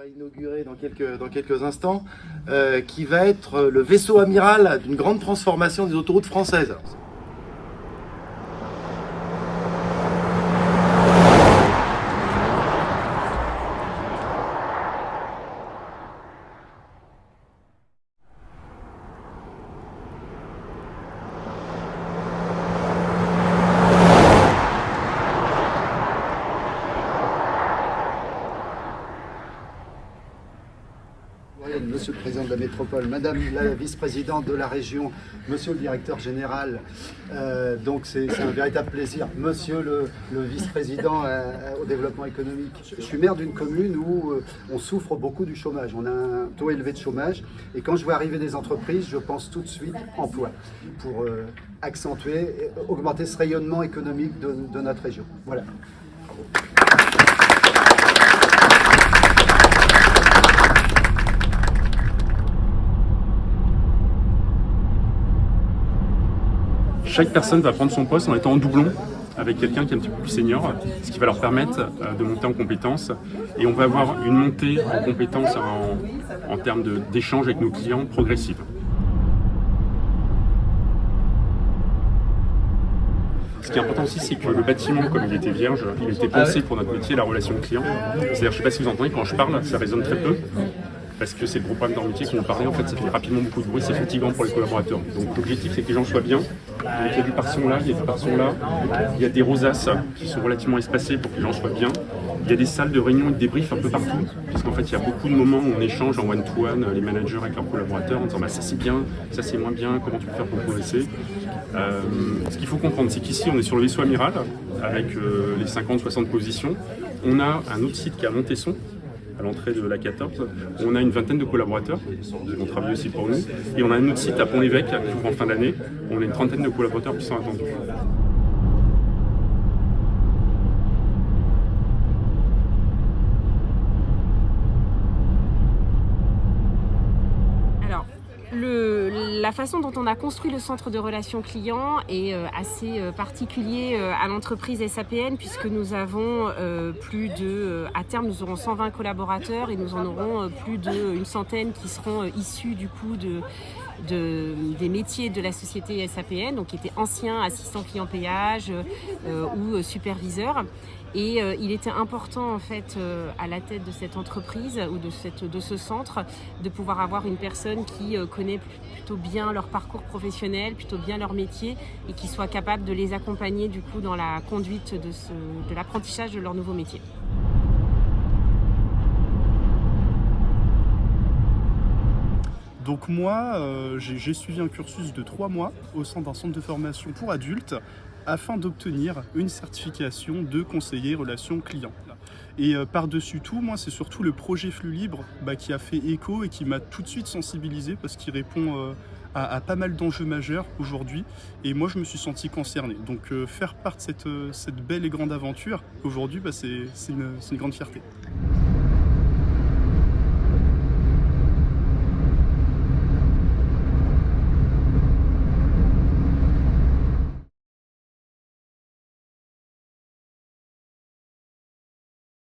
va inaugurer dans quelques instants, qui va être le vaisseau amiral d'une grande transformation des autoroutes françaises. Monsieur le Président de la Métropole, Madame la Vice-Présidente de la région, Monsieur le Directeur Général, donc c'est un véritable plaisir. Monsieur le Vice-Président au développement économique, je suis maire d'une commune où on souffre beaucoup du chômage. On a un taux élevé de chômage et quand je vois arriver des entreprises, je pense tout de suite emploi pour accentuer et augmenter ce rayonnement économique de notre région. Voilà. Bravo. Chaque personne va prendre son poste en étant en doublon avec quelqu'un qui est un petit peu plus senior, ce qui va leur permettre de monter en compétences. Et on va avoir une montée en compétences en termes d'échange avec nos clients progressive. Ce qui est important aussi, c'est que le bâtiment, comme il était vierge, il était pensé pour notre métier, la relation client. C'est-à-dire, je ne sais pas si vous entendez, quand je parle, ça résonne très peu. Parce que c'est le gros problème dans le métier qu'on parlait, en fait ça fait rapidement beaucoup de bruit, c'est fatigant pour les collaborateurs. Donc l'objectif c'est que les gens soient bien, il y a du par-son là, il y a du par-son là, il y a des rosaces qui sont relativement espacées pour que les gens soient bien. Il y a des salles de réunion et de débrief un peu partout, puisqu'en fait il y a beaucoup de moments où on échange en one-to-one, les managers avec leurs collaborateurs, en disant bah, ça c'est bien, ça c'est moins bien, comment tu peux faire pour progresser. Ce qu'il faut comprendre, c'est qu'ici on est sur le vaisseau amiral, avec les 50-60 positions. On a un autre site qui est à Montesson, à l'entrée de la 14, on a une vingtaine de collaborateurs qui vont travailler aussi pour nous. Et on a un autre site à Pont-l'Évêque qui ouvre en fin d'année. On a une trentaine de collaborateurs qui sont attendus. Alors, la façon dont on a construit le centre de relations clients est assez particulier à l'entreprise SAPN, puisque nous avons à terme nous aurons 120 collaborateurs et nous en aurons plus d'une centaine qui seront issus du coup des métiers de la société SAPN, donc qui étaient anciens assistants client péage ou superviseurs. Et il était important en fait à la tête de cette entreprise ou de ce centre de pouvoir avoir une personne qui connaît plutôt bien leur parcours professionnel, plutôt bien leur métier et qui soit capable de les accompagner du coup dans la conduite de l'apprentissage de leur nouveau métier. Donc moi, j'ai suivi un cursus de 3 mois au sein d'un centre de formation pour adultes afin d'obtenir une certification de conseiller relations clients. Et par-dessus tout, moi, c'est surtout le projet Flux Libre qui a fait écho et qui m'a tout de suite sensibilisé parce qu'il répond à pas mal d'enjeux majeurs aujourd'hui. Et moi, je me suis senti concerné. Donc faire part de cette belle et grande aventure, aujourd'hui, c'est une grande fierté.